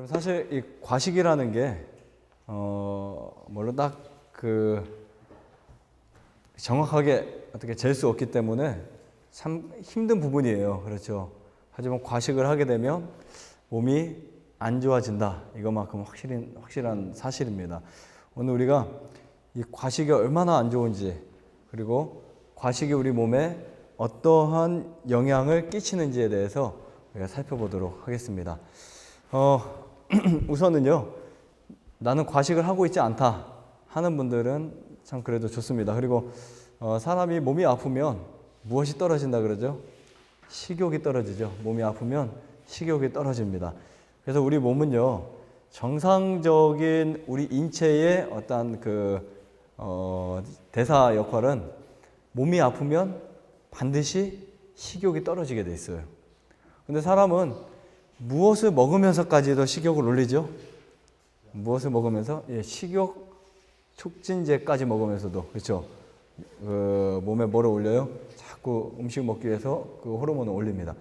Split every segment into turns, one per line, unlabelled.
사실 이 과식이라는 게 물론 딱 정확하게 어떻게 잴 수 없기 때문에 참 힘든 부분이에요. 그렇죠. 하지만 과식을 하게 되면 몸이 안 좋아진다. 이것만큼 확실한 사실입니다. 오늘 우리가 이 과식이 얼마나 안 좋은지, 그리고 과식이 우리 몸에 어떠한 영향을 끼치는지에 대해서 우리가 살펴보도록 하겠습니다. 우선은요, 나는 과식을 하고 있지 않다 하는 분들은 참 그래도 좋습니다. 그리고 사람이 몸이 아프면 무엇이 떨어진다 그러죠? 식욕이 떨어지죠. 몸이 아프면 식욕이 떨어집니다. 그래서 우리 몸은요, 정상적인 우리 인체의 어떤 대사 역할은 몸이 아프면 반드시 식욕이 떨어지게 돼 있어요. 근데 사람은 무엇을 먹으면서까지도 식욕을 올리죠? 무엇을 먹으면서? 예, 식욕 촉진제까지 먹으면서도, 그렇죠? 몸에 뭐를 올려요? 자꾸 음식 먹기 위해서 그 호르몬을 올립니다.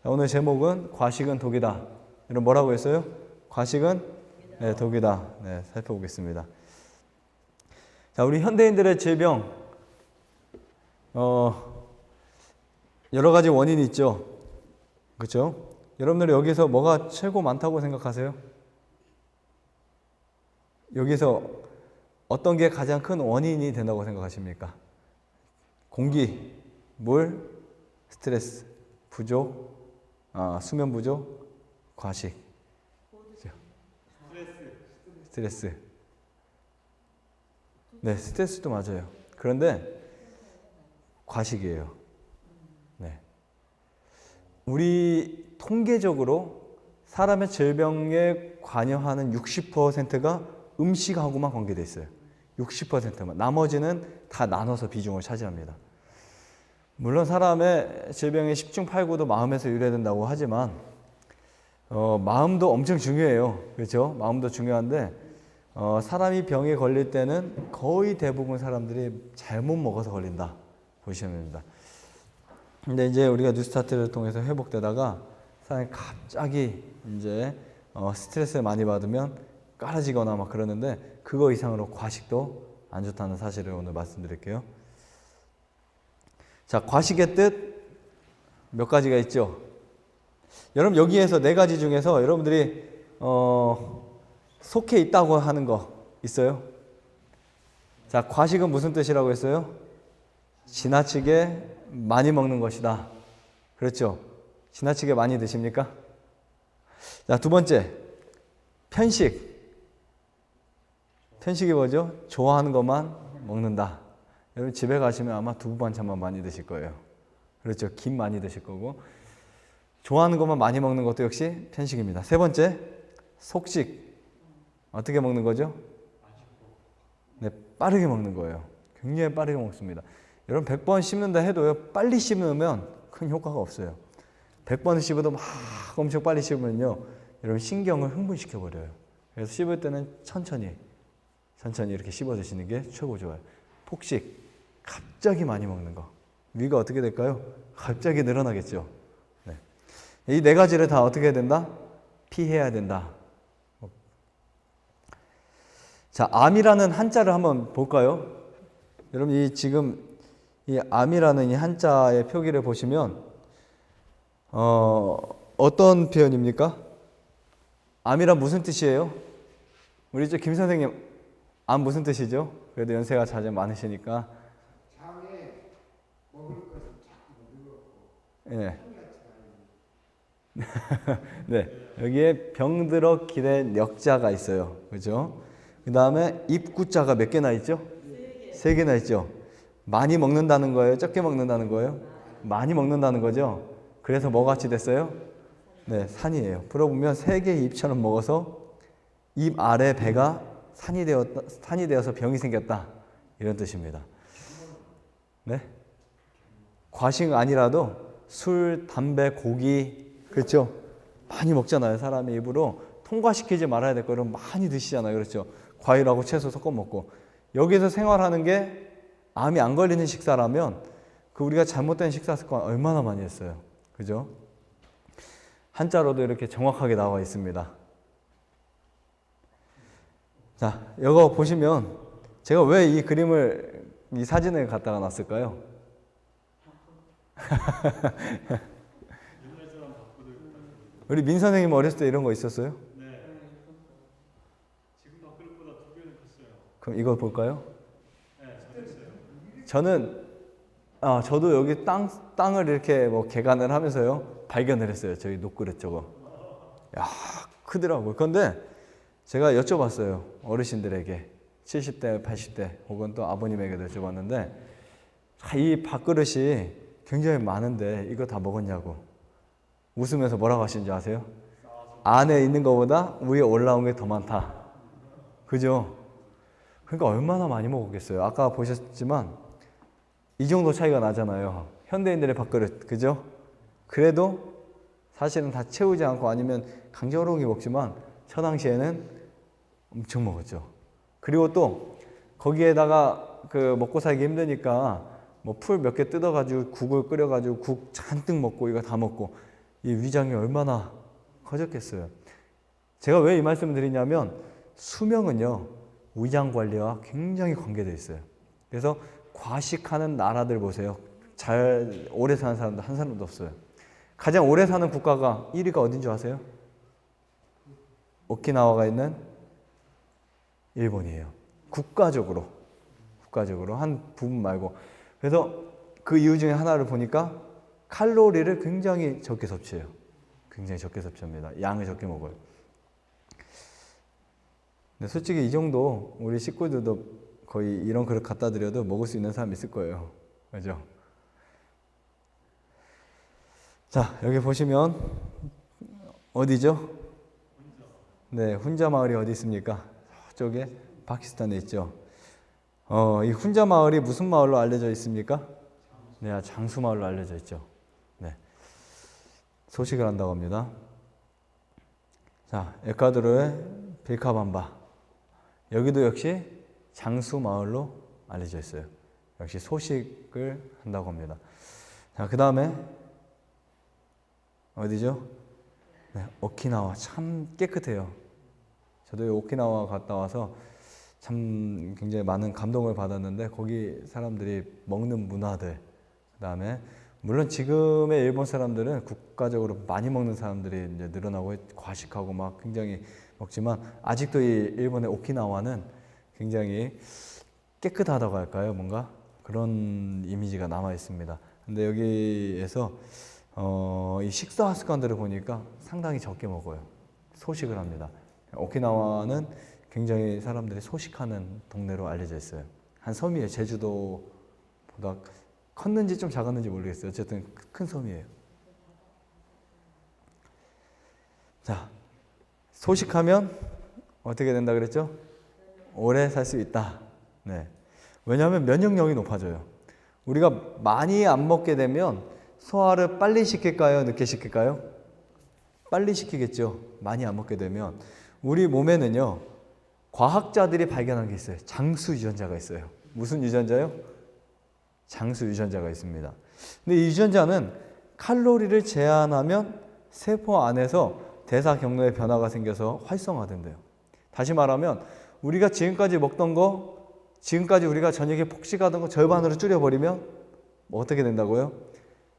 자, 오늘 제목은 과식은 독이다. 이런 뭐라고 했어요? 과식은 네, 독이다. 네, 살펴보겠습니다. 자, 우리 현대인들의 질병, 여러 가지 원인이 있죠. 그렇죠? 여러분들 여기서 뭐가 최고 많다고 생각하세요? 여기서 어떤 게 가장 큰 원인이 된다고 생각하십니까? 공기, 물, 스트레스, 부족, 수면 부족, 과식. 스트레스. 네, 스트레스도 맞아요. 그런데 과식이에요. 네. 우리 통계적으로 사람의 질병에 관여하는 60%가 음식하고만 관계되어 있어요. 60%만. 나머지는 다 나눠서 비중을 차지합니다. 물론 사람의 질병의 10중 8구도 마음에서 유래된다고 하지만 마음도 엄청 중요해요. 그렇죠? 마음도 중요한데 사람이 병에 걸릴 때는 거의 대부분 사람들이 잘못 먹어서 걸린다 보시면 됩니다. 근데 이제 우리가 뉴스타트를 통해서 회복되다가 사람이 갑자기 이제 스트레스를 많이 받으면 깔아지거나 막 그러는데 그거 이상으로 과식도 안 좋다는 사실을 오늘 말씀드릴게요. 자, 과식의 뜻 몇 가지가 있죠. 여러분 여기에서 네 가지 중에서 여러분들이 속해 있다고 하는 거 있어요? 자, 과식은 무슨 뜻이라고 했어요? 지나치게 많이 먹는 것이다. 그렇죠? 지나치게 많이 드십니까? 자, 두 번째, 편식. 편식이 뭐죠? 좋아하는 것만 먹는다. 여러분 집에 가시면 아마 두부 반찬만 많이 드실 거예요. 그렇죠? 김 많이 드실 거고. 좋아하는 것만 많이 먹는 것도 역시 편식입니다. 세 번째, 속식. 어떻게 먹는 거죠? 네, 빠르게 먹는 거예요. 굉장히 빠르게 먹습니다. 여러분 100번 씹는다 해도요, 빨리 씹으면 큰 효과가 없어요. 100번을 씹어도 막 엄청 빨리 씹으면요, 여러분 신경을 흥분시켜 버려요. 그래서 씹을 때는 천천히 이렇게 씹어 드시는 게 최고 좋아요. 폭식, 갑자기 많이 먹는 거. 위가 어떻게 될까요? 갑자기 늘어나겠죠. 네. 이 네 가지를 다 어떻게 해야 된다? 피해야 된다. 자, 암이라는 한자를 한번 볼까요? 여러분 지금 이 암이라는 이 한자의 표기를 보시면 어떤 표현입니까? 암이란 무슨 뜻이에요? 우리 김 선생님, 암 무슨 뜻이죠? 그래도 연세가 자주 많으시니까.
장에 먹을 것을 자꾸
네. 네, 여기에 병들어 기대 역자가 있어요. 그죠? 그 다음에 입구자가 몇 개나 있죠? 세 개나 있죠. 많이 먹는다는 거예요? 적게 먹는다는 거예요? 많이 먹는다는 거죠. 그래서 뭐 같이 됐어요? 네, 산이에요. 풀어보면 세 개의 입처럼 먹어서 입 아래 배가 산이 되어서 병이 생겼다. 이런 뜻입니다. 네? 과식 아니라도 술, 담배, 고기, 그렇죠? 많이 먹잖아요. 사람의 입으로 통과시키지 말아야 될 거를 많이 드시잖아요. 그렇죠? 과일하고 채소 섞어 먹고. 여기서 생활하는 게 암이 안 걸리는 식사라면 그 우리가 잘못된 식사 습관 얼마나 많이 했어요. 그죠? 한자로도 이렇게 정확하게 나와 있습니다. 자, 이거 보시면 제가 왜 이 그림을 이 사진을 갖다가 놨을까요? 우리 민 선생님 어렸을 때 이런 거 있었어요?
네. 지금 밥그릇보다 2배는 컸어요.
그럼 이거 볼까요?
네, 잘했어요.
저도 여기 땅을 이렇게 뭐 개간을 하면서요 발견을 했어요. 저희 녹그릇 저거. 야, 크더라고요. 그런데 제가 여쭤봤어요. 어르신들에게 70대, 80대 혹은 또 아버님에게도 여쭤봤는데 이 밥그릇이 굉장히 많은데 이거 다 먹었냐고 웃으면서 뭐라고 하시는지 아세요? 안에 있는 것보다 위에 올라온 게 더 많다. 그죠? 그러니까 얼마나 많이 먹었겠어요. 아까 보셨지만 이 정도 차이가 나잖아요. 현대인들의 밥그릇, 그죠? 그래도 사실은 다 채우지 않고 아니면 강제호롱이 먹지만 저 당시에는 엄청 먹었죠. 그리고 또 거기에다가 그 먹고 살기 힘드니까 뭐 풀 몇 개 뜯어가지고 국을 끓여가지고 국 잔뜩 먹고 이거 다 먹고 이 위장이 얼마나 커졌겠어요. 제가 왜 이 말씀을 드리냐면 수명은요 위장 관리와 굉장히 관계되어 있어요. 그래서 과식하는 나라들 보세요. 잘 오래 사는 사람도 한 사람도 없어요. 가장 오래 사는 국가가 1위가 어딘 줄 아세요? 오키나와가 있는 일본이에요. 국가적으로 한 부분 말고. 그래서 그 이유 중에 하나를 보니까 칼로리를 굉장히 적게 섭취해요. 굉장히 적게 섭취합니다. 양을 적게 먹어요. 근데 솔직히 이 정도 우리 식구들도 거의 이런 그릇 갖다 드려도 먹을 수 있는 사람 있을 거예요. 그죠? 자, 여기 보시면 어디죠? 네, 훈자 마을이 어디 있습니까? 저쪽에 파키스탄에 있죠. 이 훈자 마을이 무슨 마을로 알려져 있습니까? 네, 장수 마을로 알려져 있죠. 네, 소식을 한다고 합니다. 자, 에콰도르의 빌카밤바. 여기도 역시 장수 마을로 알려져 있어요. 역시 소식을 한다고 합니다. 자, 그 다음에 어디죠? 네, 오키나와. 참 깨끗해요. 저도 오키나와 갔다 와서 참 굉장히 많은 감동을 받았는데 거기 사람들이 먹는 문화들, 그 다음에 물론 지금의 일본 사람들은 국가적으로 많이 먹는 사람들이 이제 늘어나고 과식하고 막 굉장히 먹지만 아직도 이 일본의 오키나와는 굉장히 깨끗하다고 할까요? 뭔가 그런 이미지가 남아 있습니다. 근데 여기에서 이 식사 습관들을 보니까 상당히 적게 먹어요. 소식을 합니다. 오키나와는 굉장히 사람들이 소식하는 동네로 알려져 있어요. 한 섬이에요. 제주도보다 컸는지 좀 작았는지 모르겠어요. 어쨌든 큰 섬이에요. 자, 소식하면 어떻게 된다 그랬죠? 오래 살 수 있다. 네. 왜냐하면 면역력이 높아져요. 우리가 많이 안 먹게 되면 소화를 빨리 시킬까요? 늦게 시킬까요? 빨리 시키겠죠. 많이 안 먹게 되면. 우리 몸에는요, 과학자들이 발견한 게 있어요. 장수 유전자가 있어요. 무슨 유전자요? 장수 유전자가 있습니다. 근데 이 유전자는 칼로리를 제한하면 세포 안에서 대사 경로에 변화가 생겨서 활성화된대요. 다시 말하면 우리가 지금까지 먹던 거, 지금까지 우리가 저녁에 폭식하던 거 절반으로 줄여버리면 뭐 어떻게 된다고요?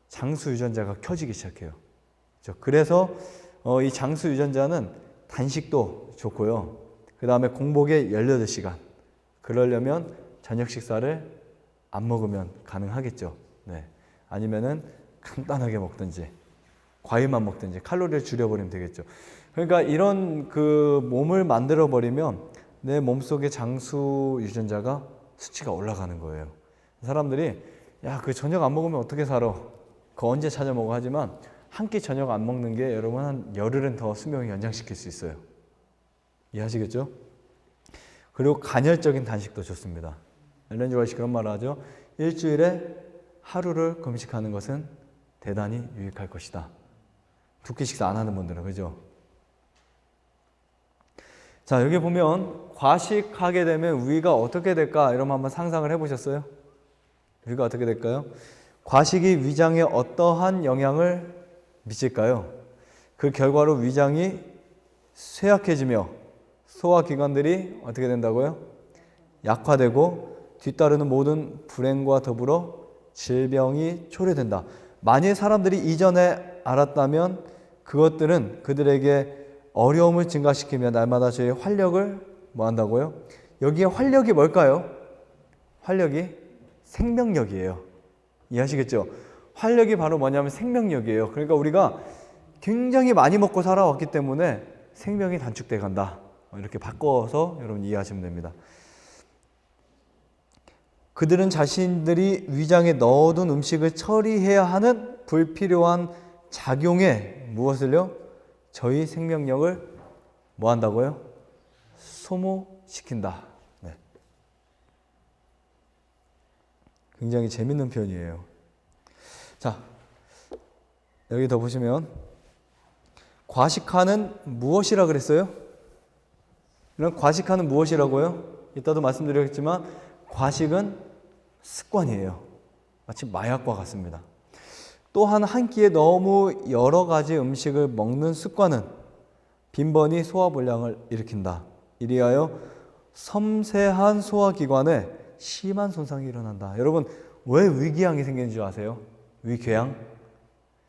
장수 유전자가 켜지기 시작해요. 그래서 이 장수 유전자는 단식도 좋고요. 그 다음에 공복에 18시간. 그러려면 저녁 식사를 안 먹으면 가능하겠죠. 네. 아니면은 간단하게 먹든지 과일만 먹든지 칼로리를 줄여버리면 되겠죠. 그러니까 이런 그 몸을 만들어 버리면 내 몸속의 장수 유전자가 수치가 올라가는 거예요. 사람들이 야, 그 저녁 안 먹으면 어떻게 살아? 그거 언제 찾아 먹어? 하지만 한 끼 저녁 안 먹는 게 여러분 한 열흘은 더 수명을 연장시킬 수 있어요. 이해하시겠죠? 그리고 간헐적인 단식도 좋습니다. 엘렌 지 화이트 그런 말을 하죠. 일주일에 하루를 금식하는 것은 대단히 유익할 것이다. 두 끼 식사 안 하는 분들은, 그죠? 자, 여기 보면 과식하게 되면 위가 어떻게 될까? 이러면 한번 상상을 해보셨어요? 위가 어떻게 될까요? 과식이 위장에 어떠한 영향을 미칠까요? 그 결과로 위장이 쇠약해지며 소화기관들이 어떻게 된다고요? 약화되고 뒤따르는 모든 불행과 더불어 질병이 초래된다. 만일 사람들이 이전에 알았다면 그것들은 그들에게 어려움을 증가시키며 날마다 저희의 활력을 뭐 한다고요? 여기에 활력이 뭘까요? 활력이 생명력이에요. 이해하시겠죠? 활력이 바로 뭐냐면 생명력이에요. 그러니까 우리가 굉장히 많이 먹고 살아왔기 때문에 생명이 단축돼 간다. 이렇게 바꿔서 여러분 이해하시면 됩니다. 그들은 자신들이 위장에 넣어둔 음식을 처리해야 하는 불필요한 작용에 무엇을요? 저희 생명력을 뭐 한다고요? 소모시킨다. 네. 굉장히 재밌는 표현이에요. 자, 여기 더 보시면 과식하는 무엇이라 그랬어요? 이런 과식하는 무엇이라고요? 이따도 말씀드렸지만 과식은 습관이에요. 마치 마약과 같습니다. 또한 한 끼에 너무 여러 가지 음식을 먹는 습관은 빈번히 소화불량을 일으킨다. 이리하여 섬세한 소화기관에 심한 손상이 일어난다. 여러분, 왜 위궤양이 생기는 줄 아세요? 위궤양?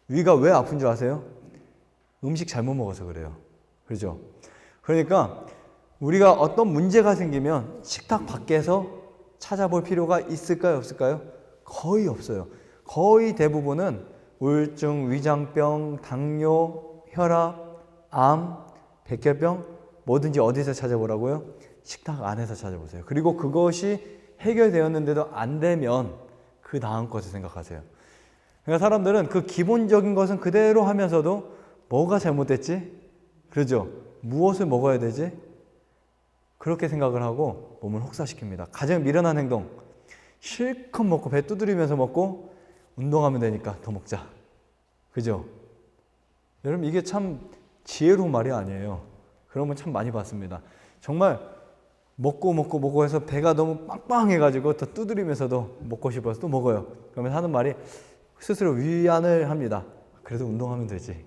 위가 왜 아픈 줄 아세요? 음식 잘못 먹어서 그래요. 그렇죠? 그러니까 우리가 어떤 문제가 생기면 식탁 밖에서 찾아볼 필요가 있을까요? 없을까요? 거의 없어요. 거의 대부분은 우울증, 위장병, 당뇨, 혈압, 암, 백혈병 뭐든지 어디서 찾아보라고요? 식탁 안에서 찾아보세요. 그리고 그것이 해결되었는데도 안 되면 그 다음 것을 생각하세요. 그러니까 사람들은 그 기본적인 것은 그대로 하면서도 뭐가 잘못됐지? 그러죠? 무엇을 먹어야 되지? 그렇게 생각을 하고 몸을 혹사시킵니다. 가장 미련한 행동. 실컷 먹고 배 두드리면서 먹고 운동하면 되니까 더 먹자. 그죠? 여러분 이게 참 지혜로운 말이 아니에요. 그런 분 참 많이 봤습니다. 정말 먹고 해서 배가 너무 빵빵해가지고 더 두드리면서도 먹고 싶어서 또 먹어요. 그러면 하는 말이 스스로 위안을 합니다. 그래도 운동하면 되지.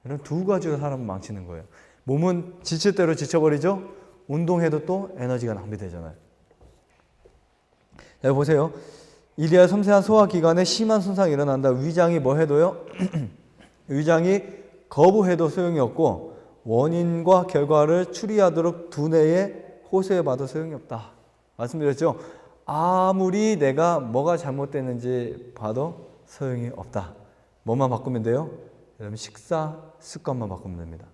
이런 두 가지로 사람은 망치는 거예요. 몸은 지칠 대로 지쳐버리죠. 운동해도 또 에너지가 낭비되잖아요. 자, 보세요. 이리하여 섬세한 소화기관에 심한 손상이 일어난다. 위장이 뭐 해도요? 위장이 거부해도 소용이 없고 원인과 결과를 추리하도록 두뇌에 호소해봐도 소용이 없다. 말씀드렸죠? 아무리 내가 뭐가 잘못됐는지 봐도 소용이 없다. 뭐만 바꾸면 돼요? 여러분 식사 습관만 바꾸면 됩니다.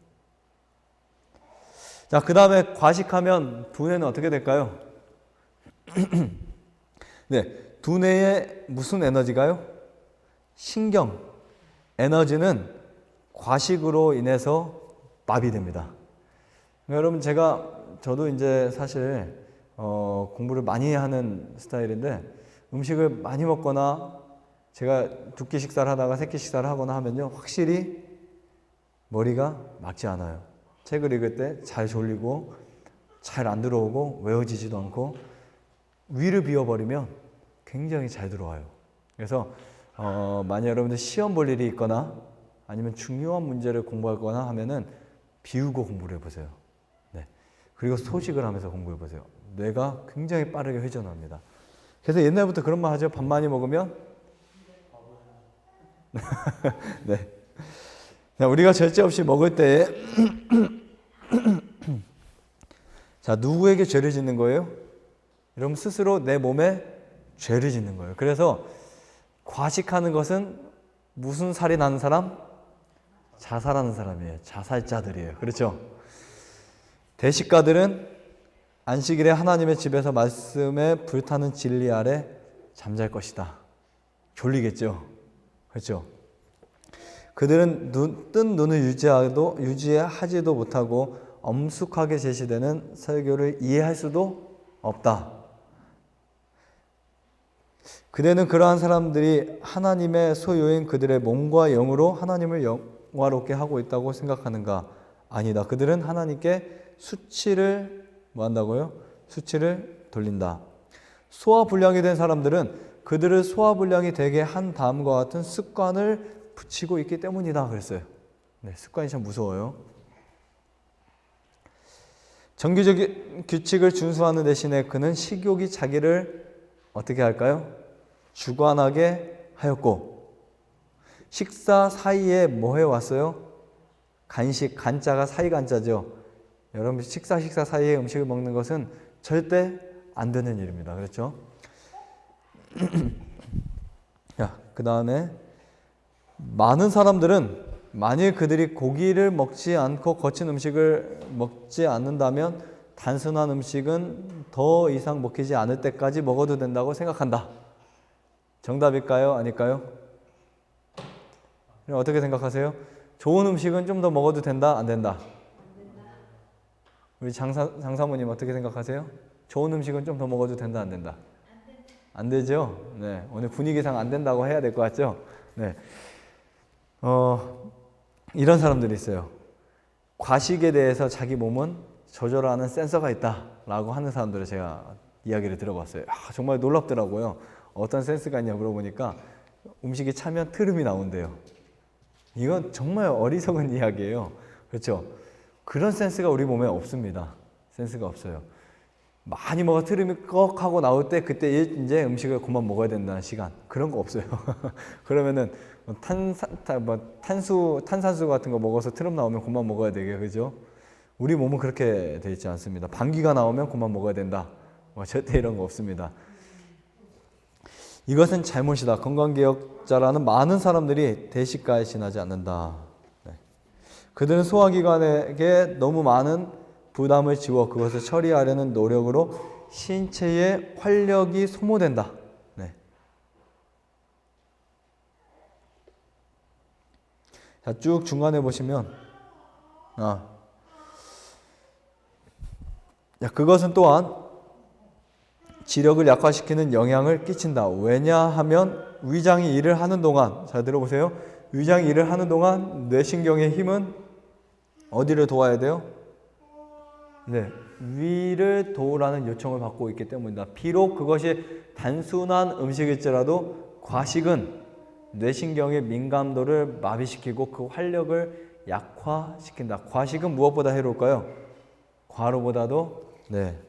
자, 그 다음에 과식하면 두뇌는 어떻게 될까요? 네, 두뇌에 무슨 에너지가요? 신경 에너지는 과식으로 인해서 마비됩니다. 여러분 저도 이제 사실 공부를 많이 하는 스타일인데 음식을 많이 먹거나 제가 두 끼 식사를 하다가 세 끼 식사를 하거나 하면요 확실히 머리가 막지 않아요. 책을 읽을 때 잘 졸리고 잘 안 들어오고 외워지지도 않고 위를 비워버리면 굉장히 잘 들어와요. 그래서 만약 여러분들 시험 볼 일이 있거나 아니면 중요한 문제를 공부하거나 하면은 비우고 공부를 해보세요. 네. 그리고 소식을 하면서 공부해보세요. 뇌가 굉장히 빠르게 회전합니다. 그래서 옛날부터 그런 말 하죠. 밥 많이 먹으면 네. 자, 우리가 절제 없이 먹을 때 자, 누구에게 죄를 짓는 거예요? 여러분 스스로 내 몸에 죄를 짓는 거예요. 그래서 과식하는 것은 무슨 살이 나는 사람? 자살하는 사람이에요. 자살자들이에요. 그렇죠? 대식가들은 안식일에 하나님의 집에서 말씀에 불타는 진리 아래 잠잘 것이다. 졸리겠죠? 그렇죠? 그들은 뜬 눈을 유지하지도 못하고 엄숙하게 제시되는 설교를 이해할 수도 없다. 그대는 그러한 사람들이 하나님의 소유인 그들의 몸과 영으로 하나님을 영화롭게 하고 있다고 생각하는가? 아니다. 그들은 하나님께 수치를 뭐 한다고요? 수치를 돌린다. 소화불량이 된 사람들은 그들을 소화불량이 되게 한 다음과 같은 습관을 붙이고 있기 때문이다 그랬어요. 네, 습관이 참 무서워요. 정규적인 규칙을 준수하는 대신에 그는 식욕이 자기를 어떻게 할까요? 주관하게 하였고, 식사 사이에 뭐 해왔어요? 간식, 간자가 사이 간자죠. 여러분 식사 사이에 음식을 먹는 것은 절대 안 되는 일입니다. 그렇죠? 자, 그 다음에 많은 사람들은 만일 그들이 고기를 먹지 않고 거친 음식을 먹지 않는다면 단순한 음식은 더 이상 먹히지 않을 때까지 먹어도 된다고 생각한다. 정답일까요? 아닐까요? 어떻게 생각하세요? 좋은 음식은 좀 더 먹어도 된다? 안 된다? 우리 장사모님 어떻게 생각하세요? 좋은 음식은 좀 더 먹어도 된다? 안 된다? 안 되죠? 네, 오늘 분위기상 안 된다고 해야 될 것 같죠? 네. 이런 사람들이 있어요. 과식에 대해서 자기 몸은 조절하는 센서가 있다라고 하는 사람들을 제가 이야기를 들어봤어요. 정말 놀랍더라고요. 어떤 센스가 있냐 물어보니까 음식이 차면 트름이 나온대요. 이건 정말 어리석은 이야기예요. 그렇죠? 그런 센스가 우리 몸에 없습니다. 센스가 없어요. 많이 먹어 트름이 꺽 하고 나올 때 그때 이제 음식을 그만 먹어야 된다는 시간, 그런 거 없어요. 그러면은 탄산수 같은 거 먹어서 트름 나오면 그만 먹어야 되게, 그죠? 우리 몸은 그렇게 돼 있지 않습니다. 방귀가 나오면 그만 먹어야 된다. 절대 이런 거 없습니다. 이것은 잘못이다. 건강기억자라는 많은 사람들이 대식가에 지나지 않는다. 네. 그들은 소화기관에게 너무 많은 부담을 지워 그것을 처리하려는 노력으로 신체의 활력이 소모된다. 네. 자, 쭉 중간에 보시면 그것은 또한 지력을 약화시키는 영향을 끼친다. 왜냐하면 위장이 일을 하는 동안, 잘 들어보세요. 위장이 일을 하는 동안 뇌신경의 힘은 어디를 도와야 돼요? 네, 위를 도우라는 요청을 받고 있기 때문이다. 비록 그것이 단순한 음식일지라도 과식은 뇌신경의 민감도를 마비시키고 그 활력을 약화시킨다. 과식은 무엇보다 해로울까요? 과로보다도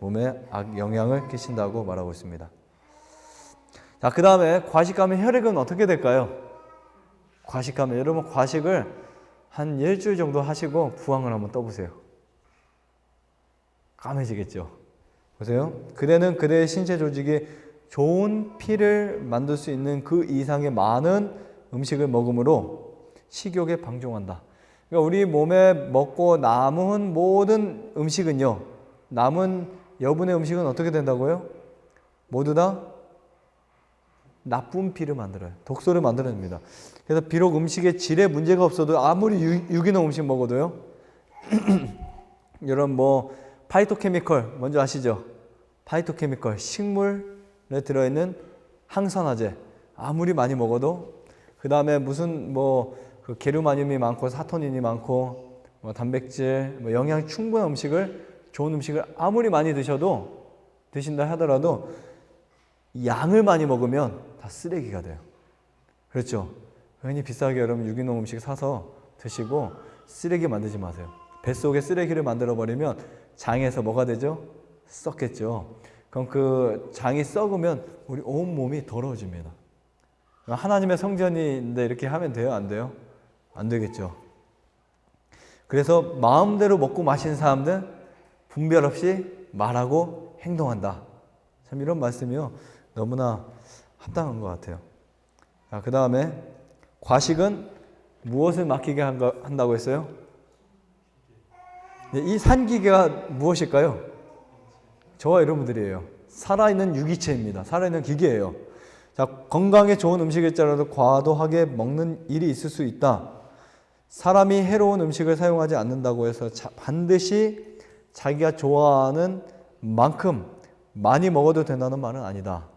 몸에 악영향을 끼친다고 말하고 있습니다. 자, 그 다음에 과식하면 혈액은 어떻게 될까요? 과식하면, 여러분 과식을 한 일주일 정도 하시고 부항을 한번 떠보세요. 까매지겠죠. 보세요. 그대는 그대의 신체 조직이 좋은 피를 만들 수 있는 그 이상의 많은 음식을 먹음으로 식욕에 방종한다. 그러니까 우리 몸에 먹고 남은 모든 음식은요, 남은 여분의 음식은 어떻게 된다고요? 모두 다 나쁜 피를 만들어요. 독소를 만들어냅니다. 그래서 비록 음식에 질에 문제가 없어도 아무리 유기농 음식 먹어도요, 이런 파이토케미컬 먼저 아시죠? 파이토케미컬, 식물에 들어있는 항산화제 아무리 많이 먹어도, 그 다음에 무슨 그 게르마늄이 많고 사토닌이 많고 단백질, 영양 충분한 음식을, 좋은 음식을 아무리 많이 드신다 하더라도 양을 많이 먹으면 다 쓰레기가 돼요. 그렇죠? 괜히 비싸게 여러분 유기농 음식 사서 드시고 쓰레기 만들지 마세요. 뱃속에 쓰레기를 만들어 버리면 장에서 뭐가 되죠? 썩겠죠. 그럼 그 장이 썩으면 우리 온 몸이 더러워집니다. 하나님의 성전인데 이렇게 하면 돼요? 안 돼요? 안 되겠죠. 그래서 마음대로 먹고 마시는 사람들 분별 없이 말하고 행동한다. 참 이런 말씀이요, 너무나 합당한 것 같아요. 자, 그 다음에 과식은 무엇을 막히게 한다고 했어요? 이 산기계가 무엇일까요? 저와 여러분들이에요. 살아있는 유기체입니다. 살아있는 기계예요. 자, 건강에 좋은 음식일지라도 과도하게 먹는 일이 있을 수 있다. 사람이 해로운 음식을 사용하지 않는다고 해서 반드시 자기가 좋아하는 만큼 많이 먹어도 된다는 말은 아니다.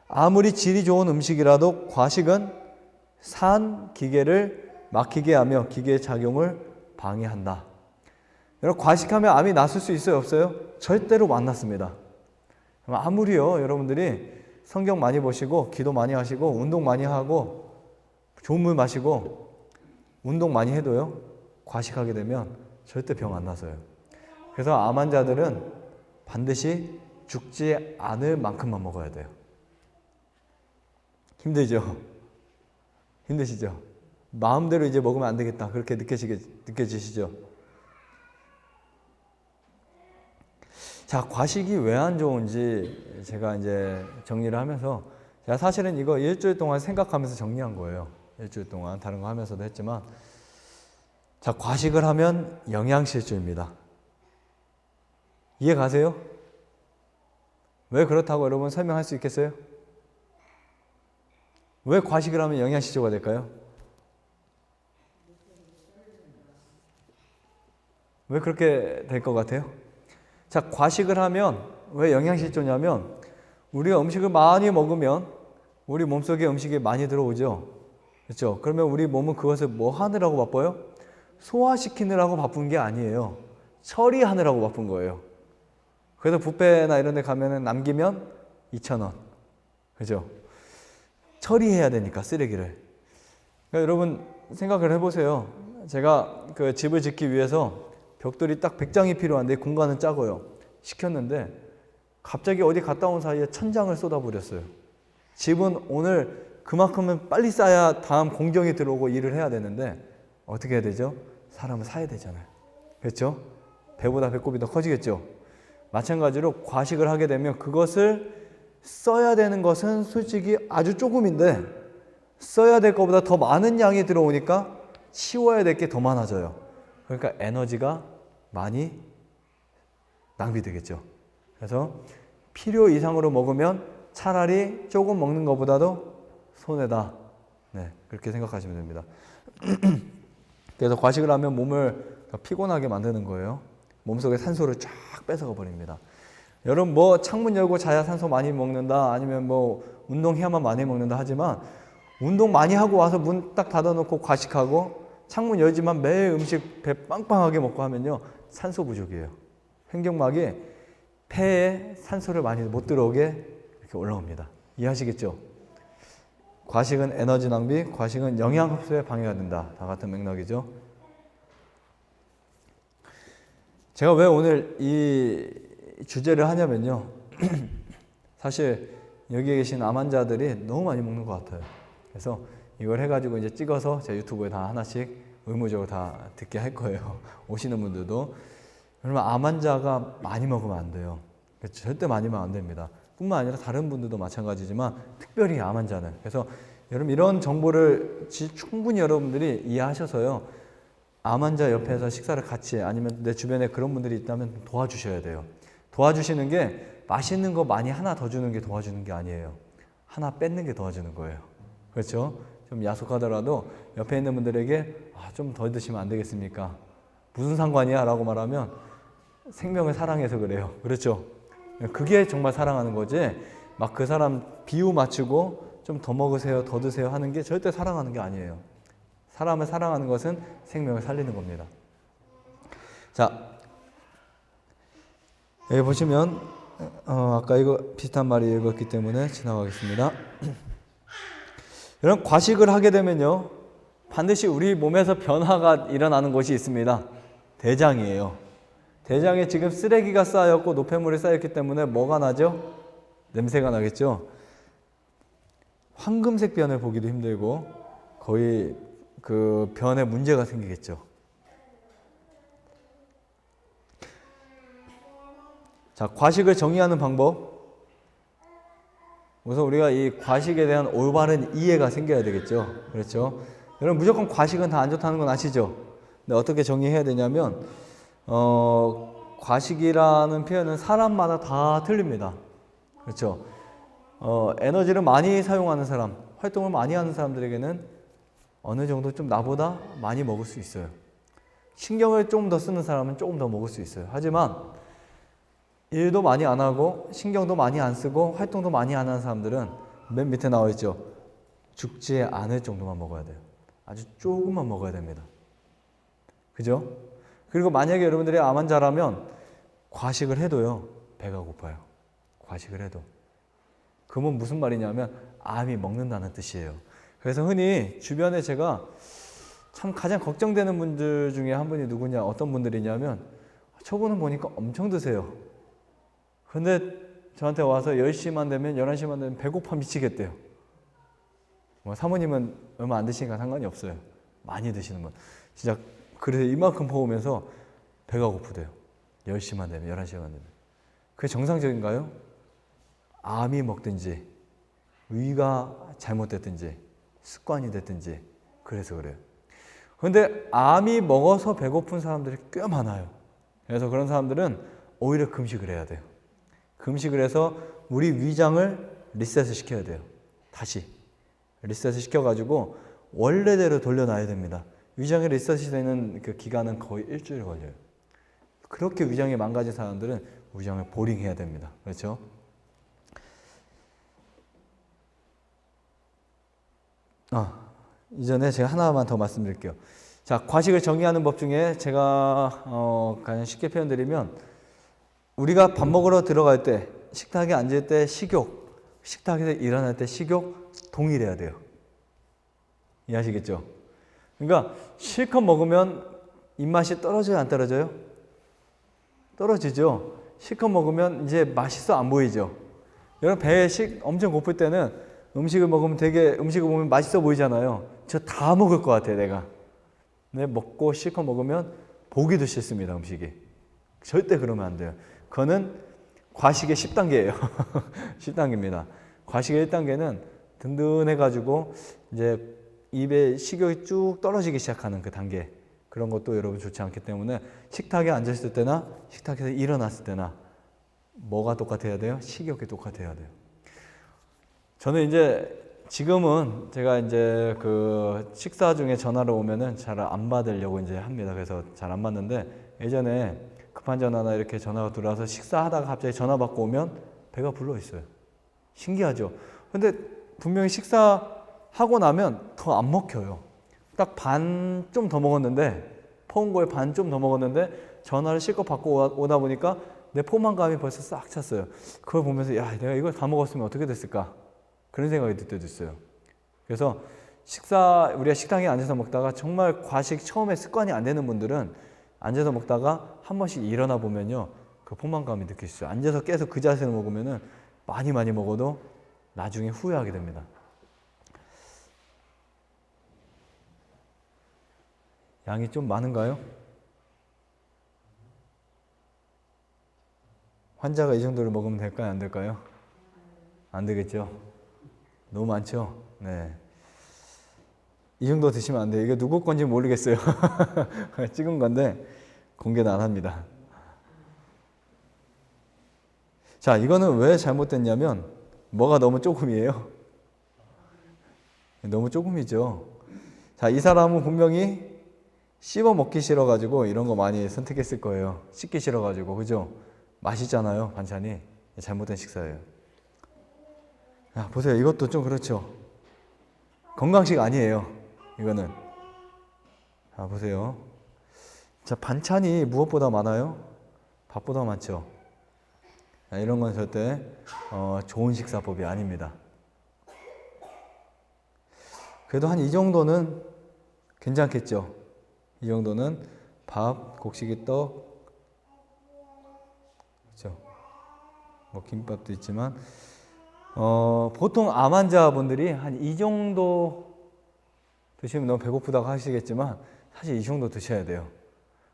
아무리 질이 좋은 음식이라도 과식은 산 기계를 막히게 하며 기계의 작용을 방해한다. 여러분, 과식하면 암이 났을 수 있어요, 없어요? 절대로 안 났습니다. 아무리요, 여러분들이 성경 많이 보시고 기도 많이 하시고 운동 많이 하고 좋은 물 마시고 운동 많이 해도요, 과식하게 되면 절대 병 안 나서요. 그래서 암 환자들은 반드시 죽지 않을 만큼만 먹어야 돼요. 힘들죠? 힘드시죠? 마음대로 이제 먹으면 안 되겠다. 그렇게 느껴지시죠? 자, 과식이 왜 안 좋은지 제가 이제 정리를 하면서 제가 사실은 이거 일주일 동안 생각하면서 정리한 거예요. 일주일 동안 다른 거 하면서도 했지만 자, 과식을 하면 영양실조입니다. 이해 가세요? 왜 그렇다고 여러분 설명할 수 있겠어요? 왜 과식을 하면 영양실조가 될까요? 왜 그렇게 될 것 같아요? 자, 과식을 하면 왜 영양실조냐면 우리가 음식을 많이 먹으면 우리 몸속에 음식이 많이 들어오죠. 그렇죠? 그러면 우리 몸은 그것을 뭐 하느라고 바빠요? 소화시키느라고 바쁜 게 아니에요. 처리하느라고 바쁜 거예요. 그래서 뷔페나 이런 데 가면은 남기면 2,000원. 그죠? 처리해야 되니까 쓰레기를. 그러니까 여러분 생각을 해보세요. 제가 그 집을 짓기 위해서 벽돌이 딱 100장이 필요한데 공간은 작아요. 시켰는데 갑자기 어디 갔다 온 사이에 1,000장을 쏟아버렸어요. 집은 오늘 그만큼은 빨리 쌓아야 다음 공정이 들어오고 일을 해야 되는데 어떻게 해야 되죠? 사람은 사야 되잖아요. 그렇죠? 배보다 배꼽이 더 커지겠죠? 마찬가지로 과식을 하게 되면 그것을 써야 되는 것은 솔직히 아주 조금인데 써야 될 것보다 더 많은 양이 들어오니까 치워야 될 게 더 많아져요. 그러니까 에너지가 많이 낭비되겠죠. 그래서 필요 이상으로 먹으면 차라리 조금 먹는 것보다도 손해다. 네, 그렇게 생각하시면 됩니다. 그래서 과식을 하면 몸을 더 피곤하게 만드는 거예요. 몸속에 산소를 쫙 뺏어가 버립니다. 여러분 뭐 창문 열고 자야 산소 많이 먹는다 아니면 뭐 운동해야만 많이 먹는다 하지만 운동 많이 하고 와서 문 딱 닫아놓고 과식하고 창문 열지만 매일 음식 배 빵빵하게 먹고 하면요 산소 부족이에요. 횡격막이 폐에 산소를 많이 못 들어오게 이렇게 올라옵니다. 이해하시겠죠? 과식은 에너지 낭비, 과식은 영양 흡수에 방해가 된다. 다 같은 맥락이죠. 제가 왜 오늘 이 주제를 하냐면요. 사실 여기에 계신 암 환자들이 너무 많이 먹는 것 같아요. 그래서 이걸 해가지고 이제 찍어서 제 유튜브에 다 하나씩 의무적으로 다 듣게 할 거예요. 오시는 분들도. 그러면 암 환자가 많이 먹으면 안 돼요. 절대 많이 먹으면 안 됩니다. 뿐만 아니라 다른 분들도 마찬가지지만 특별히 암 환자는. 그래서 여러분 이런 정보를 충분히 여러분들이 이해하셔서요. 암 환자 옆에서 식사를 같이 아니면 내 주변에 그런 분들이 있다면 도와주셔야 돼요. 도와주시는 게 맛있는 거 많이 하나 더 주는 게 도와주는 게 아니에요. 하나 뺏는 게 도와주는 거예요. 그렇죠? 좀 야속하더라도 옆에 있는 분들에게 좀 더 드시면 안 되겠습니까? 무슨 상관이야? 라고 말하면 생명을 사랑해서 그래요. 그렇죠? 그게 정말 사랑하는 거지 막 그 사람 비유 맞추고 좀 더 먹으세요, 더 드세요 하는 게 절대 사랑하는 게 아니에요. 사람을 사랑하는 것은 생명을 살리는 겁니다. 자, 여기 보시면 아까 이거 비슷한 말이 읽었기 때문에 지나가겠습니다. 여러분 과식을 하게 되면요 반드시 우리 몸에서 변화가 일어나는 것이 있습니다. 대장이에요. 대장에 지금 쓰레기가 쌓였고 노폐물이 쌓였기 때문에 뭐가 나죠? 냄새가 나겠죠. 황금색 변을 보기도 힘들고 거의 그 변에 문제가 생기겠죠. 자, 과식을 정의하는 방법. 우선 우리가 이 과식에 대한 올바른 이해가 생겨야 되겠죠. 그렇죠? 여러분 무조건 과식은 다 안 좋다는 건 아시죠? 근데 어떻게 정의해야 되냐면 과식이라는 표현은 사람마다 다 틀립니다. 그렇죠? 에너지를 많이 사용하는 사람, 활동을 많이 하는 사람들에게는 어느 정도 좀 나보다 많이 먹을 수 있어요. 신경을 좀 더 쓰는 사람은 조금 더 먹을 수 있어요. 하지만 일도 많이 안 하고 신경도 많이 안 쓰고 활동도 많이 안 하는 사람들은 맨 밑에 나와 있죠. 죽지 않을 정도만 먹어야 돼요. 아주 조금만 먹어야 됩니다. 그죠? 그리고 만약에 여러분들이 암 환자라면 과식을 해도요. 배가 고파요. 과식을 해도. 그건 무슨 말이냐면 암이 먹는다는 뜻이에요. 그래서 흔히 주변에 제가 참 가장 걱정되는 분들 중에 한 분이 누구냐 어떤 분들이냐면 저분은 보니까 엄청 드세요. 근데 저한테 와서 10시만 되면 11시만 되면 배고파 미치겠대요. 뭐 사모님은 얼마 안 드시니까 상관이 없어요. 많이 드시는 분. 진짜 그래서 이만큼 먹으면서 배가 고프대요. 10시만 되면 11시만 되면. 그게 정상적인가요? 암이 먹든지 위가 잘못됐든지 습관이 됐든지 그래서 그래요. 그런데 암이 먹어서 배고픈 사람들이 꽤 많아요. 그래서 그런 사람들은 오히려 금식을 해야 돼요. 금식을 해서 우리 위장을 리셋을 시켜야 돼요. 다시 리셋을 시켜가지고 원래대로 돌려놔야 됩니다. 위장이 리셋이 되는 그 기간은 거의 일주일 걸려요. 그렇게 위장이 망가진 사람들은 위장을 보링해야 됩니다. 그렇죠? 이전에 제가 하나만 더 말씀드릴게요. 자, 과식을 정의하는 법 중에 제가 가장 쉽게 표현드리면 우리가 밥 먹으러 들어갈 때 식탁에 앉을 때 식욕, 식탁에서 일어날 때 식욕 동일해야 돼요. 이해하시겠죠? 그러니까 실컷 먹으면 입맛이 떨어져요, 안 떨어져요? 떨어지죠. 실컷 먹으면 이제 맛있어 안 보이죠. 여러분 배에 엄청 고플 때는 음식을 먹으면 되게 음식을 보면 맛있어 보이잖아요. 저 다 먹을 것 같아요, 내가. 근데 먹고 실컷 먹으면 보기도 싫습니다, 음식이. 절대 그러면 안 돼요. 그거는 과식의 10단계예요. 10단계입니다. 과식의 1단계는 든든해가지고 이제 입에 식욕이 쭉 떨어지기 시작하는 그 단계. 그런 것도 여러분 좋지 않기 때문에 식탁에 앉았을 때나 식탁에서 일어났을 때나 뭐가 똑같아야 돼요? 식욕이 똑같아야 돼요. 저는 이제 지금은 제가 이제 그 식사 중에 전화를 오면은 잘 안 받으려고 이제 합니다. 그래서 잘 안 받는데 예전에 급한 전화나 이렇게 전화가 들어와서 식사하다가 갑자기 전화 받고 오면 배가 불러 있어요. 신기하죠? 근데 분명히 식사하고 나면 더 안 먹혀요. 딱 반 좀 더 먹었는데 퍼온 거에 반 좀 더 먹었는데 전화를 실컷 받고 오다 보니까 내 포만감이 벌써 싹 찼어요. 그걸 보면서 야, 내가 이걸 다 먹었으면 어떻게 됐을까? 그런 생각이 들 때도 있어요. 그래서 우리가 식당에 앉아서 먹다가 정말 과식 처음에 습관이 안 되는 분들은 앉아서 먹다가 한 번씩 일어나 보면요, 그 포만감이 느끼시죠. 앉아서 계속 그 자세로 먹으면은 많이 먹어도 나중에 후회하게 됩니다. 양이 좀 많은가요? 환자가 이 정도를 먹으면 될까요? 안 될까요? 안 되겠죠? 너무 많죠? 네. 이 정도 드시면 안 돼요. 이게 누구 건지 모르겠어요. 찍은 건데 공개는 안 합니다. 자, 이거는 왜 잘못됐냐면 뭐가 너무 조금이에요. 너무 조금이죠. 자, 이 사람은 분명히 씹어 먹기 싫어가지고 이런 거 많이 선택했을 거예요. 씹기 싫어가지고, 그죠? 맛있잖아요, 반찬이. 잘못된 식사예요. 야, 보세요. 이것도 좀 그렇죠. 건강식 아니에요, 이거는. 자, 보세요. 자, 반찬이 무엇보다 많아요? 밥보다 많죠. 자, 이런 건 절대 좋은 식사법이 아닙니다. 그래도 한 이 정도는 괜찮겠죠. 이 정도는 밥, 곡식이 떡, 그렇죠. 뭐 김밥도 있지만 보통 암 환자분들이 한 이 정도 드시면 너무 배고프다고 하시겠지만 사실 이 정도 드셔야 돼요.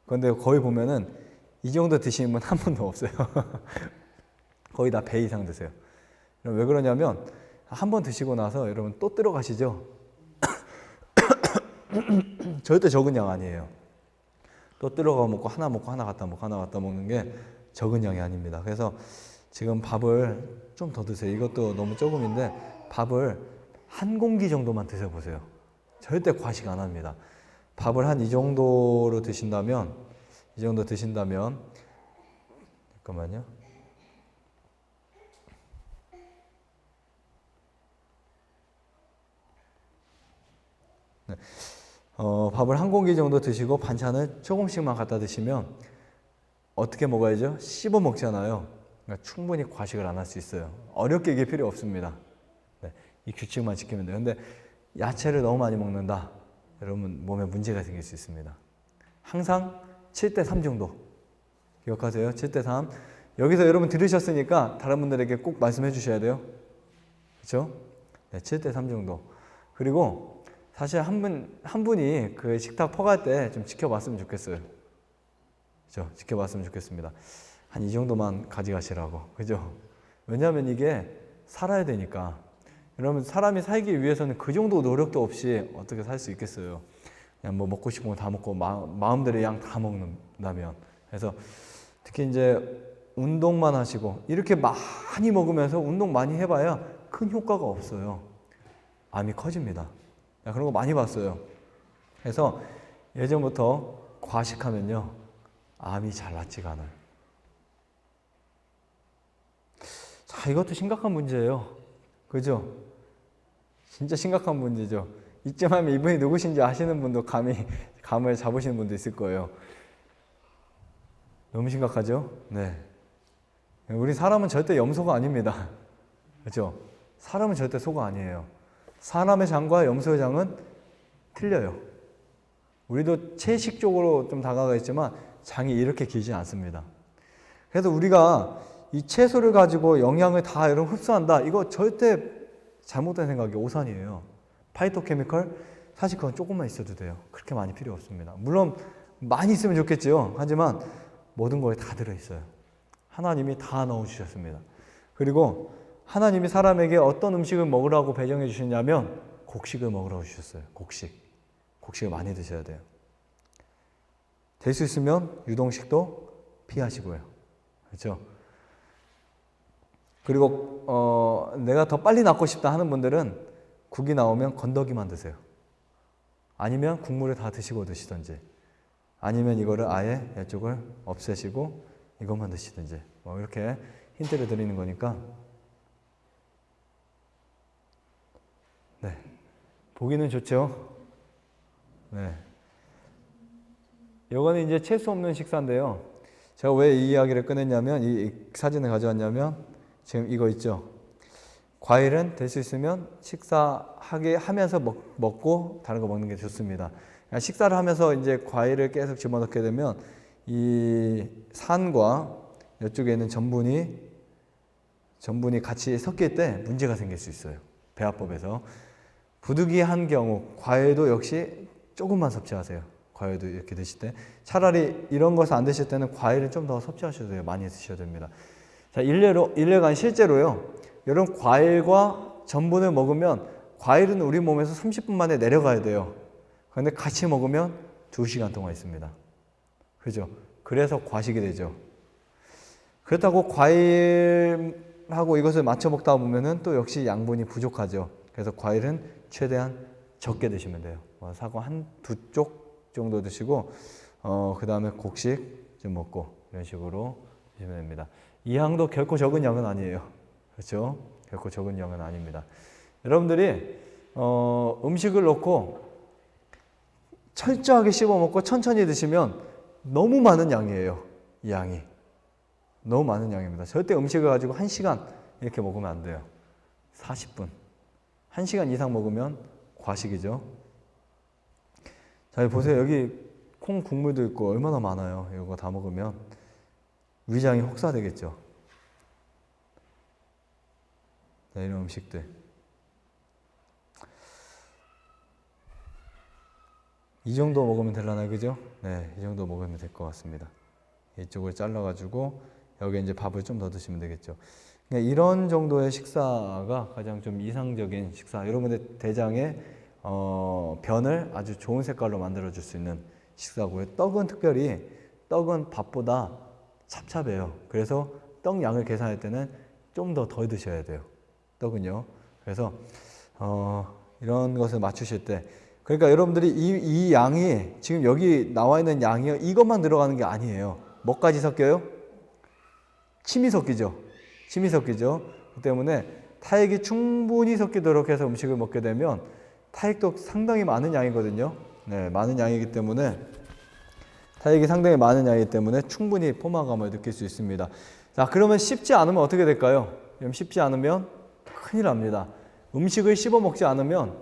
그런데 거의 보면은 이 정도 드시는 분 한 분도 없어요. 거의 다 배 이상 드세요. 왜 그러냐면 한 번 드시고 나서 여러분 또 들어가시죠. 절대 적은 양 아니에요. 또 들어가 먹고 하나 갖다 먹고 하나 갖다 먹는 게 적은 양이 아닙니다. 그래서 지금 밥을 좀 더 드세요. 이것도 너무 조금인데 밥을 한 공기 정도만 드셔보세요. 절대 과식 안 합니다. 밥을 한 이 정도로 드신다면 잠깐만요. 네. 밥을 한 공기 정도 드시고 반찬을 조금씩만 갖다 드시면 어떻게 먹어야죠? 씹어 먹잖아요. 그러니까 충분히 과식을 안 할 수 있어요. 어렵게 이게 필요 없습니다. 네, 이 규칙만 지키면 돼요. 근데 야채를 너무 많이 먹는다. 여러분 몸에 문제가 생길 수 있습니다. 항상 7대 3 정도. 기억하세요? 7대3. 여기서 여러분 들으셨으니까 다른 분들에게 꼭 말씀해 주셔야 돼요. 그렇죠? 네, 7대3 정도. 그리고 사실 한 분이 그 식탁 퍼갈 때 좀 지켜봤으면 좋겠어요. 그죠? 지켜봤으면 좋겠습니다. 한 이 정도만 가져가시라고. 그죠? 왜냐하면 이게 살아야 되니까. 여러분, 사람이 살기 위해서는 그 정도 노력도 없이 어떻게 살 수 있겠어요? 그냥 뭐 먹고 싶은 거 다 먹고 마음대로 양 다 먹는다면. 그래서 특히 이제 운동만 하시고 이렇게 많이 먹으면서 운동 많이 해봐야 큰 효과가 없어요. 암이 커집니다. 그런 거 많이 봤어요. 그래서 예전부터 과식하면요, 암이 잘 낫지가 않아요. 자, 이것도 심각한 문제예요. 그죠? 진짜 심각한 문제죠. 이쯤 하면 이분이 누구신지 아시는 분도 감을 잡으시는 분도 있을 거예요. 너무 심각하죠? 네. 우리 사람은 절대 염소가 아닙니다. 그죠? 사람은 절대 소가 아니에요. 사람의 장과 염소의 장은 틀려요. 우리도 채식적으로 좀 다가가 있지만 장이 이렇게 길지 않습니다. 그래서 우리가 이 채소를 가지고 영양을 다 여러분 흡수한다. 이거 절대 잘못된 생각이에요. 오산이에요. 파이토케미컬 사실 그건 조금만 있어도 돼요. 그렇게 많이 필요 없습니다. 물론 많이 있으면 좋겠지요. 하지만 모든 거에 다 들어있어요. 하나님이 다 넣어주셨습니다. 그리고 하나님이 사람에게 어떤 음식을 먹으라고 배정해 주셨냐면 곡식을 먹으라고 주셨어요. 곡식을 많이 드셔야 돼요. 될 수 있으면 유동식도 피하시고요. 그렇죠? 그리고 내가 더 빨리 낫고 싶다 하는 분들은 국이 나오면 건더기만 드세요. 아니면 국물을 다 드시든지, 아니면 이거를 아예 이쪽을 없애시고 이것만 드시든지, 뭐 이렇게 힌트를 드리는 거니까. 네, 보기는 좋죠. 네, 이거는 이제 채소 없는 식사인데요. 제가 왜 이 이야기를 꺼냈냐면, 이 사진을 가져왔냐면, 지금 이거 있죠. 과일은 될 수 있으면 식사하게 하면서 먹고 다른 거 먹는 게 좋습니다. 그러니까 식사를 하면서 이제 과일을 계속 집어넣게 되면 이 산과 이쪽에 있는 전분이 같이 섞일 때 문제가 생길 수 있어요. 배합법에서. 부득이한 경우 과일도 역시 조금만 섭취하세요. 과일도 이렇게 드실 때. 차라리 이런 것을 안 드실 때는 과일을 좀 더 섭취하셔도 돼요. 많이 드셔야 됩니다. 자, 일례간 실제로요. 여러분, 과일과 전분을 먹으면 과일은 우리 몸에서 30분 만에 내려가야 돼요. 그런데 같이 먹으면 2시간 동안 있습니다. 그죠? 그래서 과식이 되죠. 그렇다고 과일하고 이것을 맞춰 먹다 보면은 또 역시 양분이 부족하죠. 그래서 과일은 최대한 적게 드시면 돼요. 사과 두 쪽 정도 드시고, 그 다음에 곡식 좀 먹고, 이런 식으로 드시면 됩니다. 이 양도 결코 적은 양은 아니에요. 그렇죠? 결코 적은 양은 아닙니다. 여러분들이 음식을 넣고 철저하게 씹어 먹고 천천히 드시면 너무 많은 양이에요. 이 양이 너무 많은 양입니다. 절대 음식을 가지고 1시간 이렇게 먹으면 안 돼요. 40분 1시간 이상 먹으면 과식이죠. 자, 보세요. 여기 콩 국물도 있고 얼마나 많아요. 이거 다 먹으면 위장이 혹사되겠죠. 네, 이런 음식들. 이 정도 먹으면 되려나, 그죠? 네, 이 정도 먹으면 될 것 같습니다. 이쪽을 잘라가지고 여기 이제 밥을 좀 더 드시면 되겠죠. 그러니까 이런 정도의 식사가 가장 좀 이상적인 식사. 여러분의 대장에 변을 아주 좋은 색깔로 만들어줄 수 있는 식사고요. 떡은 밥보다 찹찹해요. 그래서 떡 양을 계산할 때는 좀 더 드셔야 돼요. 떡은요. 그래서 이런 것을 맞추실 때, 그러니까 여러분들이 이 양이 지금 여기 나와 있는 양이요, 이것만 들어가는 게 아니에요. 뭐까지 섞여요? 침이 섞이죠. 그 때문에 타액이 충분히 섞이도록 해서 음식을 먹게 되면 타액도 상당히 많은 양이거든요. 네, 많은 양이기 때문에 타액이 상당히 많은 양이기 때문에 충분히 포만감을 느낄 수 있습니다. 자, 그러면 씹지 않으면 어떻게 될까요? 씹지 않으면 큰일 납니다. 음식을 씹어 먹지 않으면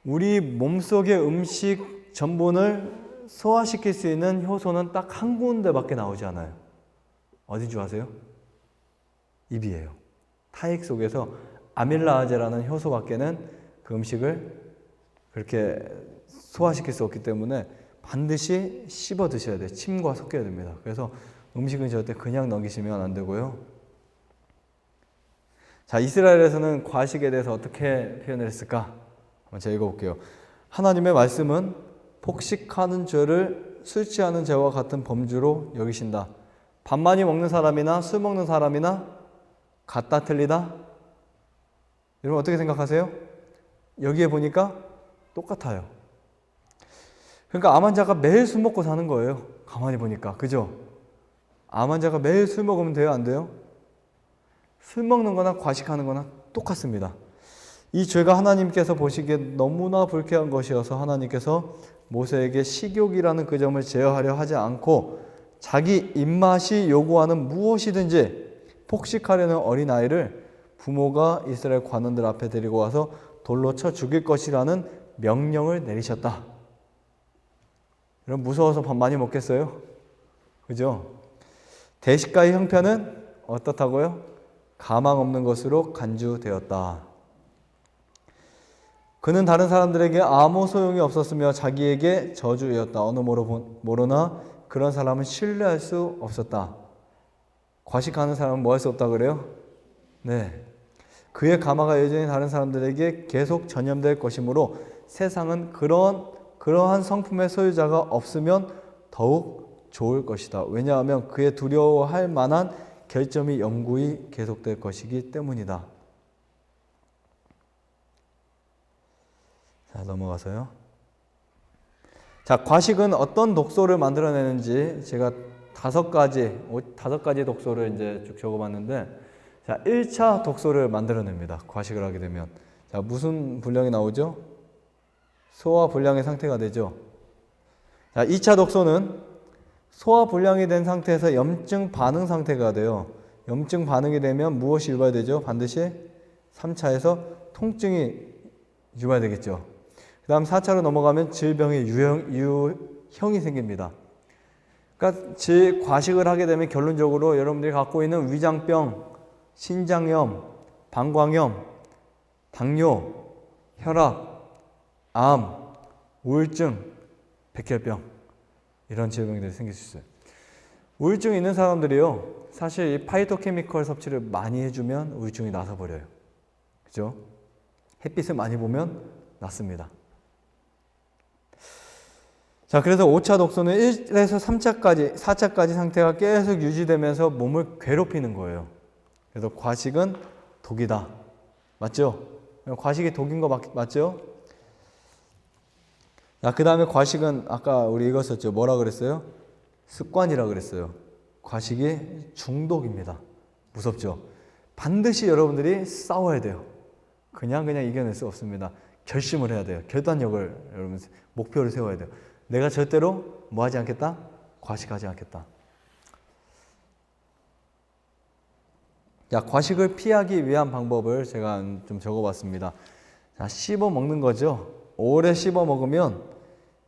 우리 몸속의 음식 전분을 소화시킬 수 있는 효소는 딱 한 군데밖에 나오지 않아요. 어딘 줄 아세요? 입이에요. 타액 속에서 아밀라아제라는 효소밖에는 그 음식을 그렇게 소화시킬 수 없기 때문에 반드시 씹어 드셔야 돼요. 침과 섞여야 됩니다. 그래서 음식은 절대 그냥 넘기시면 안 되고요. 자, 이스라엘에서는 과식에 대해서 어떻게 표현을 했을까? 한번 제가 읽어볼게요. 하나님의 말씀은 폭식하는 죄를 술 취하는 죄와 같은 범주로 여기신다. 밥 많이 먹는 사람이나 술 먹는 사람이나 같다 틀리다? 여러분 어떻게 생각하세요? 여기에 보니까 똑같아요. 그러니까 암 환자가 매일 술 먹고 사는 거예요. 가만히 보니까. 그죠? 암 환자가 매일 술 먹으면 돼요? 안 돼요? 술 먹는 거나 과식하는 거나 똑같습니다. 이 죄가 하나님께서 보시기에 너무나 불쾌한 것이어서 하나님께서 모세에게 식욕이라는 그 점을 제어하려 하지 않고 자기 입맛이 요구하는 무엇이든지 폭식하려는 어린아이를 부모가 이스라엘 관원들 앞에 데리고 와서 돌로 쳐 죽일 것이라는 명령을 내리셨다. 여러분 무서워서 밥 많이 먹겠어요? 그죠? 대식가의 형편은 어떻다고요? 가망 없는 것으로 간주되었다. 그는 다른 사람들에게 아무 소용이 없었으며 자기에게 저주였다. 어느 모로나 그런 사람은 신뢰할 수 없었다. 과식하는 사람은 뭐 할 수 없다 그래요? 네. 그의 가마가 여전히 다른 사람들에게 계속 전염될 것이므로 세상은 그러한 성품의 소유자가 없으면 더욱 좋을 것이다. 왜냐하면 그의 두려워할 만한 결점이 영구히 계속될 것이기 때문이다. 자, 넘어가서요. 자, 과식은 어떤 독소를 만들어내는지 제가 다섯 가지 독소를 이제 쭉 적어봤는데, 자, 1차 독소를 만들어냅니다. 과식을 하게 되면. 자, 무슨 불량이 나오죠? 소화 불량의 상태가 되죠. 자, 2차 독소는 소화 불량이 된 상태에서 염증 반응 상태가 돼요. 염증 반응이 되면 무엇이 유발되죠? 반드시 3차에서 통증이 유발되겠죠. 그 다음 4차로 넘어가면 질병의 유형이 생깁니다. 그러니까 과식을 하게 되면 결론적으로 여러분들이 갖고 있는 위장병, 신장염, 방광염, 당뇨, 혈압, 암, 우울증, 백혈병 이런 질병들이 생길 수 있어요. 우울증이 있는 사람들이요, 사실 이 파이토케미컬 섭취를 많이 해주면 우울증이 나서 버려요. 그죠? 햇빛을 많이 보면 낫습니다. 자, 그래서 5차 독소는 1에서 3차까지, 4차까지 상태가 계속 유지되면서 몸을 괴롭히는 거예요. 그래서 과식은 독이다. 맞죠? 과식이 독인 거 맞죠? 자, 그 다음에 과식은 아까 우리 읽었었죠. 뭐라 그랬어요? 습관이라 그랬어요. 과식이 중독입니다. 무섭죠? 반드시 여러분들이 싸워야 돼요. 그냥 이겨낼 수 없습니다. 결심을 해야 돼요. 결단력을 여러분 목표를 세워야 돼요. 내가 절대로 뭐 하지 않겠다? 과식하지 않겠다. 자, 과식을 피하기 위한 방법을 제가 좀 적어봤습니다. 자, 씹어 먹는 거죠. 오래 씹어 먹으면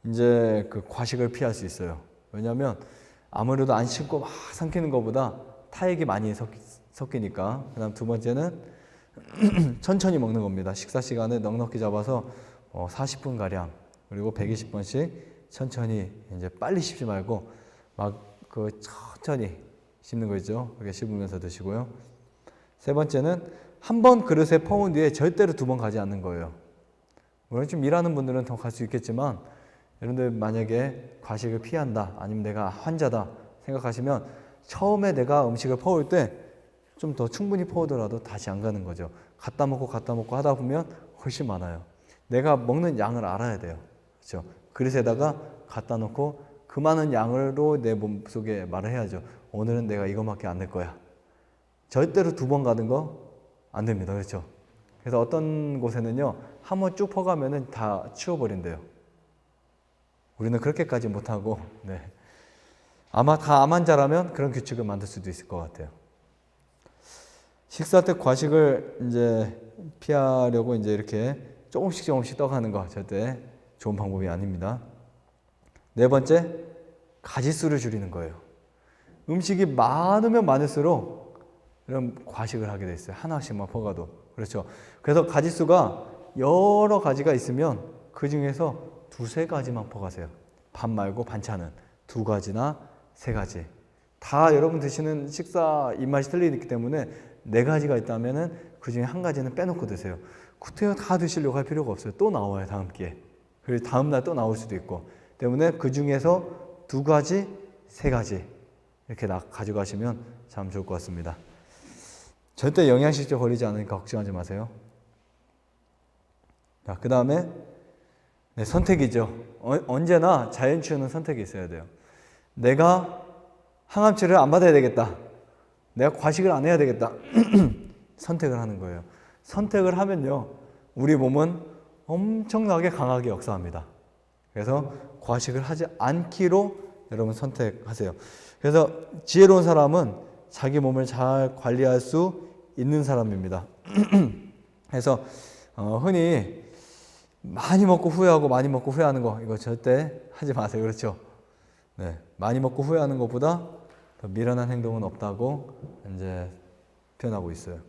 이제 그 과식을 피할 수 있어요. 왜냐하면 아무래도 안 씹고 막 삼키는 것보다 타액이 많이 섞이니까. 그 다음 두 번째는 천천히 먹는 겁니다. 식사 시간을 넉넉히 잡아서 40분가량, 그리고 120번씩 천천히, 이제 빨리 씹지 말고 막 그 천천히 씹는 거 있죠. 그렇게 씹으면서 드시고요. 세 번째는 한 번 그릇에 퍼온 뒤에 절대로 2번 가지 않는 거예요. 물론 좀 일하는 분들은 더 갈 수 있겠지만, 여러분들 만약에 과식을 피한다, 아니면 내가 환자다 생각하시면 처음에 내가 음식을 퍼올 때 좀 더 충분히 퍼오더라도 다시 안 가는 거죠. 갖다 먹고 하다 보면 훨씬 많아요. 내가 먹는 양을 알아야 돼요. 그렇죠? 그릇에다가 갖다 놓고 그 많은 양으로 내 몸속에 말을 해야죠. 오늘은 내가 이거밖에 안 낼 거야. 절대로 2번 가는 거 안 됩니다. 그렇죠? 그래서 어떤 곳에는요, 한 번 쭉 퍼가면은 다 치워버린대요. 우리는 그렇게까지 못하고, 네. 아마 다 암 환자라면 그런 규칙을 만들 수도 있을 것 같아요. 식사 때 과식을 이제 피하려고 이제 이렇게 조금씩 떠가는 거 절대 좋은 방법이 아닙니다. 네 번째, 가지수를 줄이는 거예요. 음식이 많으면 많을수록 이런 과식을 하게 돼 있어요. 하나씩만 퍼가도. 그렇죠. 그래서 가지수가 여러 가지가 있으면 그 중에서 두세 가지만 퍼가세요. 밥 말고 반찬은 2가지나 3가지. 다 여러분 드시는 식사 입맛이 틀리기 때문에 4가지가 있다면은 그 중에 1가지는 빼놓고 드세요. 구태여 다 드시려고 할 필요가 없어요. 또 나와요, 다음 기회에. 그리고 다음날 또 나올 수도 있고. 때문에 그 중에서 2가지, 3가지 이렇게 가져가시면 참 좋을 것 같습니다. 절대 영양실조 걸리지 않으니까 걱정하지 마세요. 자, 그 다음에 선택이죠. 언제나 자연치유는 선택이 있어야 돼요. 내가 항암치료를 안 받아야 되겠다. 내가 과식을 안 해야 되겠다. 선택을 하는 거예요. 선택을 하면요, 우리 몸은 엄청나게 강하게 역사합니다. 그래서 과식을 하지 않기로 여러분 선택하세요. 그래서 지혜로운 사람은 자기 몸을 잘 관리할 수 있는 사람입니다. 그래서 흔히 많이 먹고 후회하고 많이 먹고 후회하는 거 이거 절대 하지 마세요. 그렇죠? 네, 많이 먹고 후회하는 것보다 더 미련한 행동은 없다고 이제 표현하고 있어요.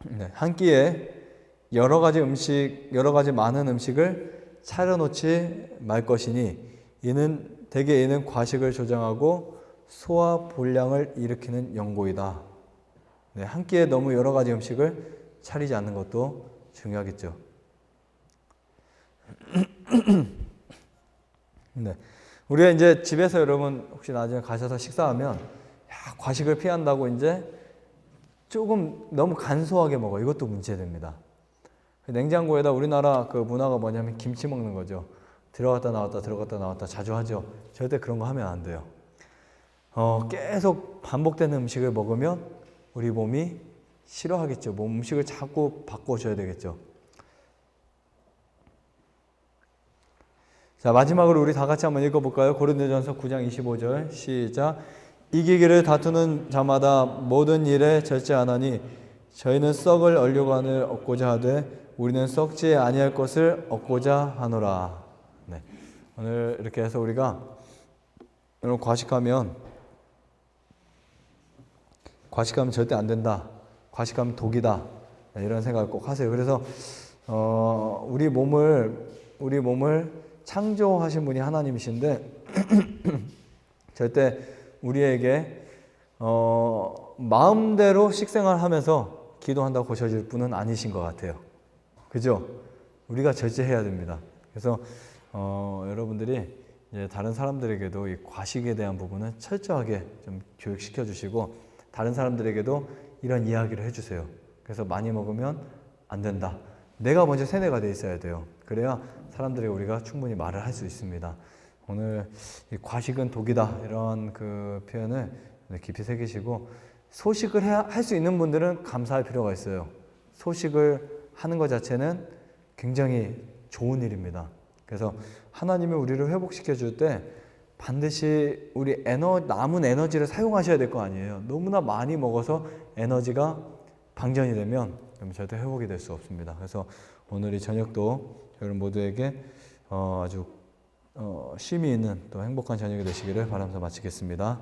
네, 한 끼에 여러 가지 많은 음식을 차려놓지 말 것이니 이는 과식을 조장하고 소화 불량을 일으키는 연고이다. 네, 한 끼에 너무 여러 가지 음식을 차리지 않는 것도 중요하겠죠. 네, 우리가 이제 집에서 여러분 혹시 나중에 가셔서 식사하면 과식을 피한다고 이제 조금 너무 간소하게 먹어. 이것도 문제됩니다. 냉장고에다 우리나라 그 문화가 뭐냐면 김치 먹는 거죠. 들어갔다 나왔다 자주 하죠. 절대 그런 거 하면 안 돼요. 계속 반복되는 음식을 먹으면 우리 몸이 싫어하겠죠. 몸 음식을 자꾸 바꿔줘야 되겠죠. 자, 마지막으로 우리 다 같이 한번 읽어볼까요? 고린도전서 9장 25절 시작. 이기기를 다투는 자마다 모든 일에 절제하나니 저희는 썩을 얼류관을 얻고자 하되 우리는 썩지 아니할 것을 얻고자 하노라. 네, 오늘 이렇게 해서 우리가 오늘 과식하면 절대 안 된다. 과식하면 독이다. 네, 이런 생각을 꼭 하세요. 그래서 우리 몸을 창조하신 분이 하나님이신데 절대 우리에게 마음대로 식생활하면서 기도한다고 고쳐질 분은 아니신 것 같아요. 그죠? 우리가 절제해야 됩니다. 그래서 여러분들이 이제 다른 사람들에게도 이 과식에 대한 부분은 철저하게 좀 교육시켜 주시고 다른 사람들에게도 이런 이야기를 해주세요. 그래서 많이 먹으면 안 된다. 내가 먼저 세뇌가 돼 있어야 돼요. 그래야 사람들에게 우리가 충분히 말을 할 수 있습니다. 오늘 이 과식은 독이다 이런 그 표현을 깊이 새기시고 소식을 할 수 있는 분들은 감사할 필요가 있어요. 소식을 하는 것 자체는 굉장히 좋은 일입니다. 그래서 하나님이 우리를 회복시켜 줄 때 반드시 우리 남은 에너지를 사용하셔야 될 거 아니에요. 너무나 많이 먹어서 에너지가 방전이 되면 절대 회복이 될 수 없습니다. 그래서 오늘 이 저녁도 여러분 모두에게 아주 쉼이 있는 또 행복한 저녁이 되시기를 바라면서 마치겠습니다.